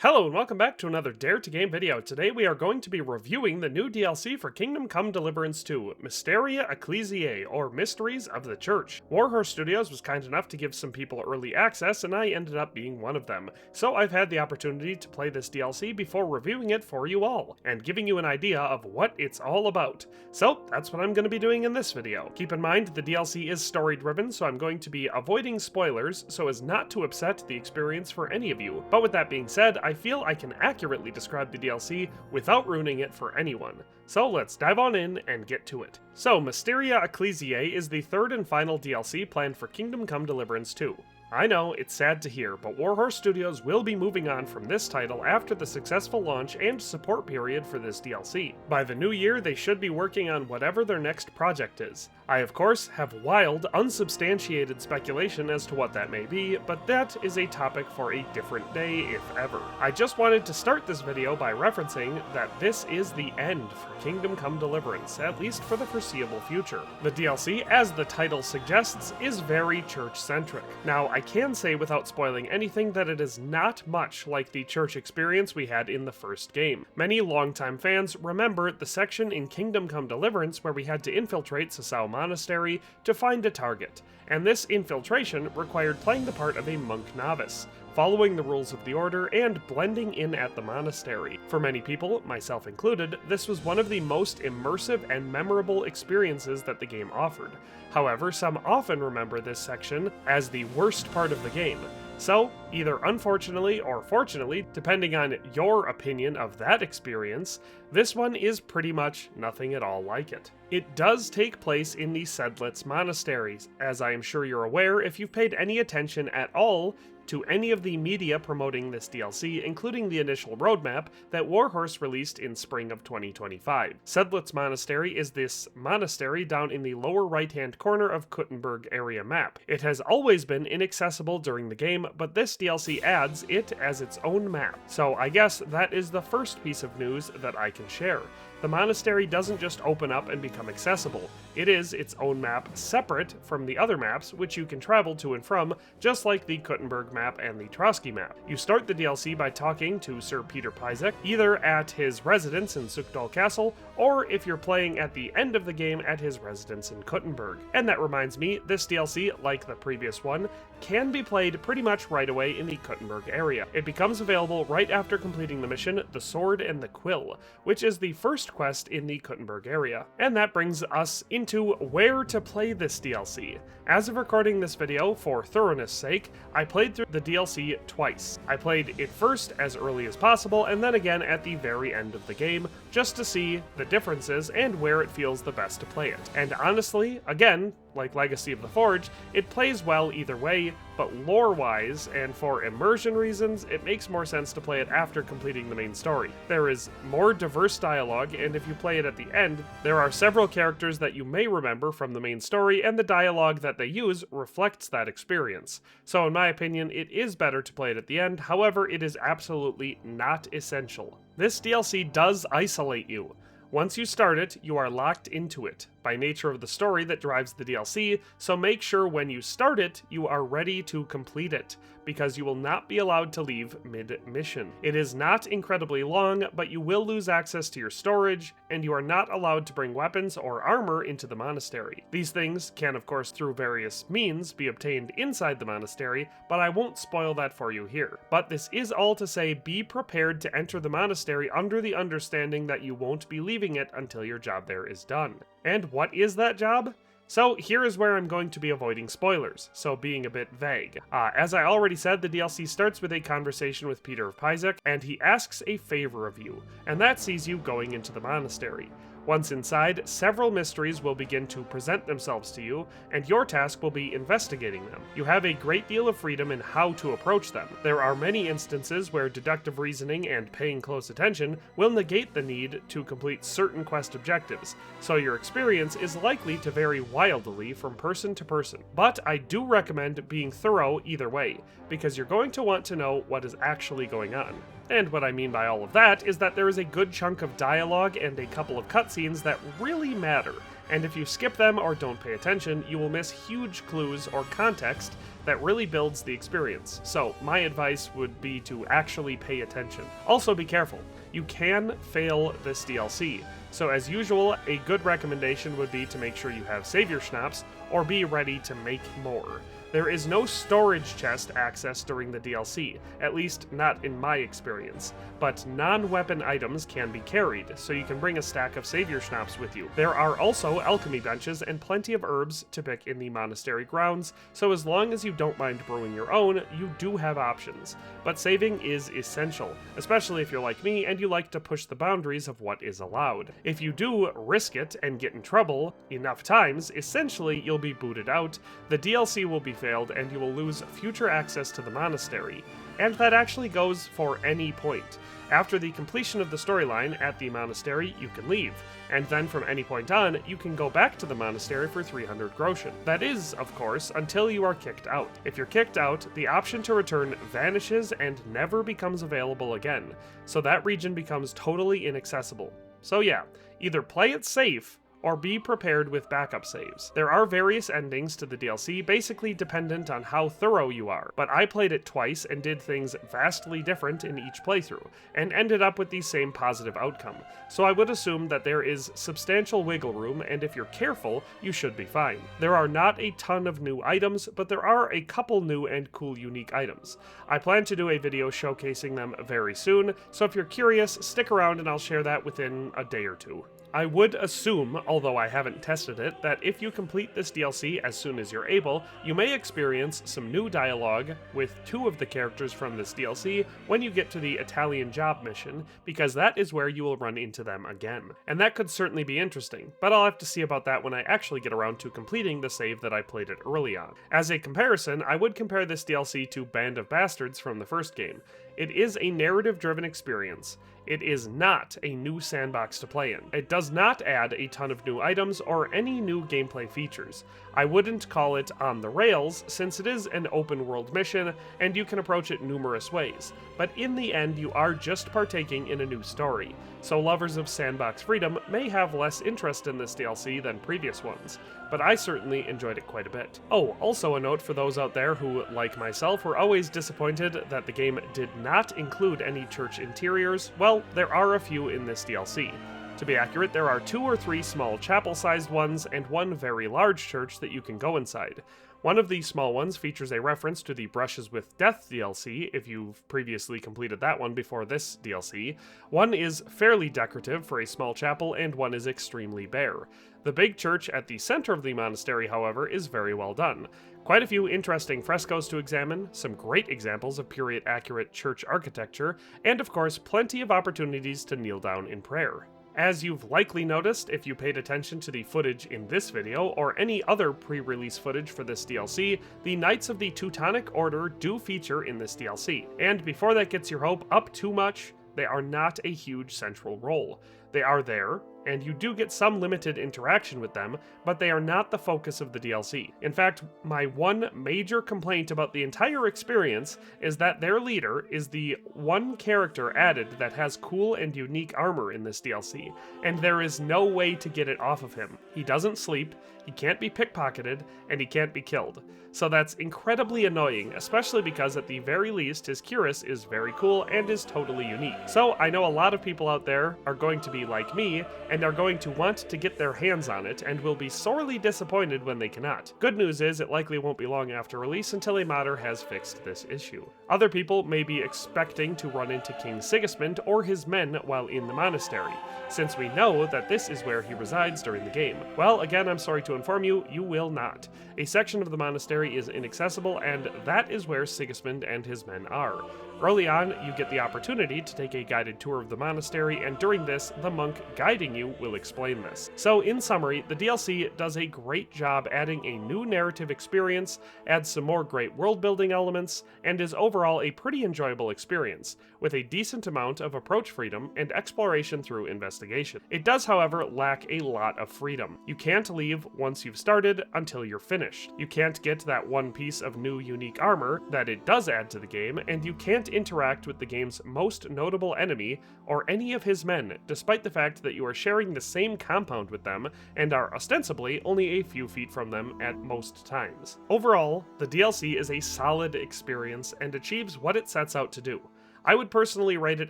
Hello and welcome back to another Dare to Game video. Today we are going to be reviewing the new DLC for Kingdom Come Deliverance 2, Mysteria Ecclesiae, or Mysteries of the Church. Warhorse Studios was kind enough to give some people early access, and I ended up being one of them. So I've had the opportunity to play this DLC before reviewing it for you all, and giving you an idea of what it's all about. So that's what I'm going to be doing in this video. Keep in mind the DLC is story driven, so I'm going to be avoiding spoilers so as not to upset the experience for any of you. But with that being said, I feel I can accurately describe the DLC without ruining it for anyone. So let's dive on in and get to it. So Mysteria Ecclesiae is the third and final DLC planned for Kingdom Come Deliverance 2. I know, it's sad to hear, but Warhorse Studios will be moving on from this title after the successful launch and support period for this DLC. By the new year, they should be working on whatever their next project is. I, of course, have wild, unsubstantiated speculation as to what that may be, but that is a topic for a different day, if ever. I just wanted to start this video by referencing that this is the end for Kingdom Come Deliverance, at least for the foreseeable future. The DLC, as the title suggests, is very church-centric. Now, I can say without spoiling anything that it is not much like the church experience we had in the first game. Many longtime fans remember the section in Kingdom Come Deliverance where we had to infiltrate Sasau Monastery to find a target, and this infiltration required playing the part of a monk novice, following the rules of the order and blending in at the monastery. For many people, myself included, this was one of the most immersive and memorable experiences that the game offered. However, some often remember this section as the worst part of the game. So, either unfortunately or fortunately, depending on your opinion of that experience, this one is pretty much nothing at all like it. It does take place in the Sedlitz monasteries, as I am sure you're aware if you've paid any attention at all to any of the media promoting this DLC, including the initial roadmap that Warhorse released in spring of 2025. Sedlitz Monastery is this monastery down in the lower right-hand corner of Kuttenberg area map. It has always been inaccessible during the game, but this DLC adds it as its own map. So I guess that is the first piece of news that I can share. The monastery doesn't just open up and become accessible. It is its own map separate from the other maps which you can travel to and from, just like the Kuttenberg map and the Trotsky map. You start the DLC by talking to Sir Peter Pizek, either at his residence in Sukdal Castle, or if you're playing at the end of the game at his residence in Kuttenberg. And that reminds me, this DLC, like the previous one, can be played pretty much right away in the Kuttenberg area. It becomes available right after completing the mission, The Sword and the Quill, which is the first quest in the Kuttenberg area. And that brings us into where to play this DLC. As of recording this video, for thoroughness sake, I played through the DLC twice. I played it first as early as possible, and then again at the very end of the game, just to see the differences and where it feels the best to play it. And honestly, again, like Legacy of the Forge, it plays well either way, but lore-wise and for immersion reasons, it makes more sense to play it after completing the main story. There is more diverse dialogue, and if you play it at the end, there are several characters that you may remember from the main story, and the dialogue that they use reflects that experience. So in my opinion, it is better to play it at the end, however, it is absolutely not essential. This DLC does isolate you. Once you start it, you are locked into it, by nature of the story that drives the DLC, so make sure when you start it, you are ready to complete it, because you will not be allowed to leave mid-mission. It is not incredibly long, but you will lose access to your storage, and you are not allowed to bring weapons or armor into the monastery. These things can, of course, through various means, be obtained inside the monastery, but I won't spoil that for you here. But this is all to say, be prepared to enter the monastery under the understanding that you won't be leaving it until your job there is done. And what is that job? So here is where I'm going to be avoiding spoilers, so being a bit vague. As I already said, the DLC starts with a conversation with Peter of Pizek, and he asks a favor of you, and that sees you going into the monastery. Once inside, several mysteries will begin to present themselves to you, and your task will be investigating them. You have a great deal of freedom in how to approach them. There are many instances where deductive reasoning and paying close attention will negate the need to complete certain quest objectives, so your experience is likely to vary wildly from person to person. But I do recommend being thorough either way, because you're going to want to know what is actually going on. And what I mean by all of that is that there is a good chunk of dialogue and a couple of cutscenes that really matter, and if you skip them or don't pay attention, you will miss huge clues or context that really builds the experience. So my advice would be to actually pay attention. Also be careful. You can fail this DLC. So as usual, a good recommendation would be to make sure you have savior schnapps or be ready to make more. There is no storage chest access during the DLC, at least not in my experience, but non-weapon items can be carried, so you can bring a stack of savior schnapps with you. There are also alchemy benches and plenty of herbs to pick in the monastery grounds, so as long as you don't mind brewing your own, you do have options. But saving is essential, especially if you're like me and you like to push the boundaries of what is allowed. If you do risk it and get in trouble enough times, essentially you'll be booted out, the DLC will be failed, and you will lose future access to the monastery. And that actually goes for any point. After the completion of the storyline at the monastery, you can leave, and then from any point on, you can go back to the monastery for 300 groschen. That is, of course, until you are kicked out. If you're kicked out, the option to return vanishes and never becomes available again, so that region becomes totally inaccessible. So yeah, either play it safe, or be prepared with backup saves. There are various endings to the DLC, basically dependent on how thorough you are, but I played it twice and did things vastly different in each playthrough, and ended up with the same positive outcome, so I would assume that there is substantial wiggle room, and if you're careful, you should be fine. There are not a ton of new items, but there are a couple new and cool unique items. I plan to do a video showcasing them very soon, so if you're curious, stick around and I'll share that within a day or two. I would assume, although I haven't tested it, that if you complete this DLC as soon as you're able, you may experience some new dialogue with two of the characters from this DLC when you get to the Italian job mission, because that is where you will run into them again. And that could certainly be interesting, but I'll have to see about that when I actually get around to completing the save that I played it early on. As a comparison, I would compare this DLC to Band of Bastards from the first game. It is a narrative-driven experience. It is not a new sandbox to play in. It does not add a ton of new items or any new gameplay features. I wouldn't call it on the rails, since it is an open world mission and you can approach it numerous ways, but in the end you are just partaking in a new story, so lovers of sandbox freedom may have less interest in this DLC than previous ones, but I certainly enjoyed it quite a bit. Oh, also a note for those out there who, like myself, were always disappointed that the game did not include any church interiors. Well, there are a few in this DLC. To be accurate, there are 2 or 3 small chapel-sized ones and one very large church that you can go inside. One of these small ones features a reference to the Brushes with Death DLC, if you've previously completed that one before this DLC. One is fairly decorative for a small chapel, and one is extremely bare. The big church at the center of the monastery, however, is very well done. Quite a few interesting frescoes to examine, some great examples of period-accurate church architecture, and of course, plenty of opportunities to kneel down in prayer. As you've likely noticed if you paid attention to the footage in this video, or any other pre-release footage for this DLC, the Knights of the Teutonic Order do feature in this DLC. And before that gets your hope up too much, they are not a huge central role. They are there, and you do get some limited interaction with them, but they are not the focus of the DLC. In fact, my one major complaint about the entire experience is that their leader is the one character added that has cool and unique armor in this DLC, and there is no way to get it off of him. He doesn't sleep, he can't be pickpocketed, and he can't be killed. So that's incredibly annoying, especially because at the very least his cuirass is very cool and is totally unique. So I know a lot of people out there are going to be like me, and are going to want to get their hands on it, and will be sorely disappointed when they cannot. Good news is, it likely won't be long after release until a modder has fixed this issue. Other people may be expecting to run into King Sigismund or his men while in the monastery, since we know that this is where he resides during the game. Well, again, I'm sorry to inform you, you will not. A section of the monastery is inaccessible, and that is where Sigismund and his men are. Early on, you get the opportunity to take a guided tour of the monastery, and during this, the monk guiding you will explain this. So in summary, the DLC does a great job adding a new narrative experience, adds some more great world-building elements, and is overall a pretty enjoyable experience, with a decent amount of approach freedom and exploration through investigation. It does, however, lack a lot of freedom. You can't leave once you've started until you're finished. You can't get that one piece of new unique armor that it does add to the game, and you can't can't interact with the game's most notable enemy or any of his men, despite the fact that you are sharing the same compound with them and are ostensibly only a few feet from them at most times. Overall, the DLC is a solid experience and achieves what it sets out to do. I would personally rate it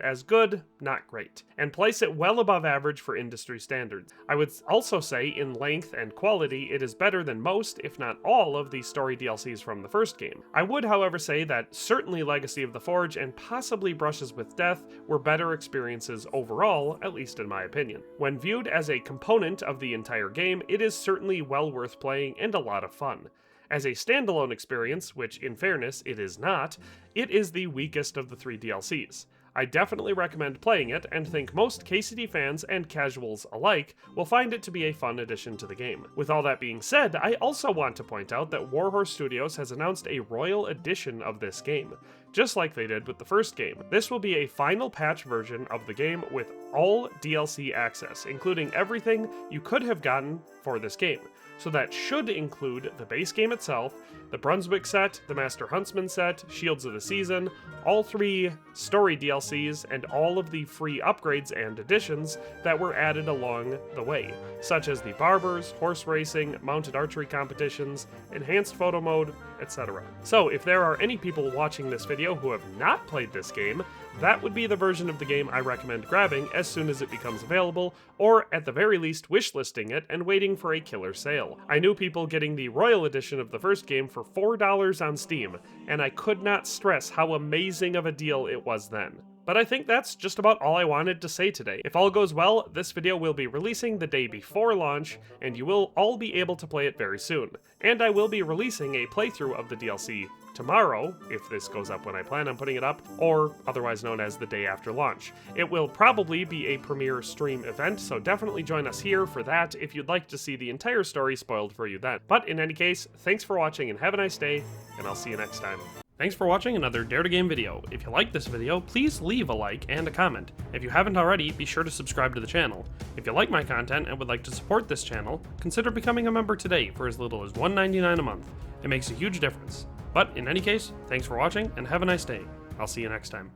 as good, not great, and place it well above average for industry standards. I would also say in length and quality it is better than most, if not all, of the story DLCs from the first game. I would, however, say that certainly Legacy of the Forge and possibly Brushes with Death were better experiences overall, at least in my opinion. When viewed as a component of the entire game, it is certainly well worth playing and a lot of fun. As a standalone experience, which in fairness it is not, it is the weakest of the 3 DLCs. I definitely recommend playing it and think most KCD fans and casuals alike will find it to be a fun addition to the game. With all that being said, I also want to point out that Warhorse Studios has announced a Royal Edition of this game, just like they did with the first game. This will be a final patch version of the game with all DLC access, including everything you could have gotten for this game. So that should include the base game itself, the Brunswick set, the Master Huntsman set, Shields of the Season, all 3 story DLCs, and all of the free upgrades and additions that were added along the way, such as the Barbers, horse racing, mounted archery competitions, enhanced photo mode, etc. So if there are any people watching this video who have not played this game, that would be the version of the game I recommend grabbing as soon as it becomes available, or at the very least wishlisting it and waiting for a killer sale. I knew people getting the Royal Edition of the first game for $4 on Steam, and I could not stress how amazing of a deal it was then. But I think that's just about all I wanted to say today. If all goes well, this video will be releasing the day before launch, and you will all be able to play it very soon. And I will be releasing a playthrough of the DLC tomorrow, if this goes up when I plan on putting it up, or otherwise known as the day after launch. It will probably be a premiere stream event, so definitely join us here for that if you'd like to see the entire story spoiled for you then. But in any case, thanks for watching and have a nice day, and I'll see you next time. Thanks for watching another Dare to Game video. If you liked this video, please leave a like and a comment. If you haven't already, be sure to subscribe to the channel. If you like my content and would like to support this channel, consider becoming a member today for as little as $1.99 a month. It makes a huge difference. But in any case, thanks for watching and have a nice day. I'll see you next time.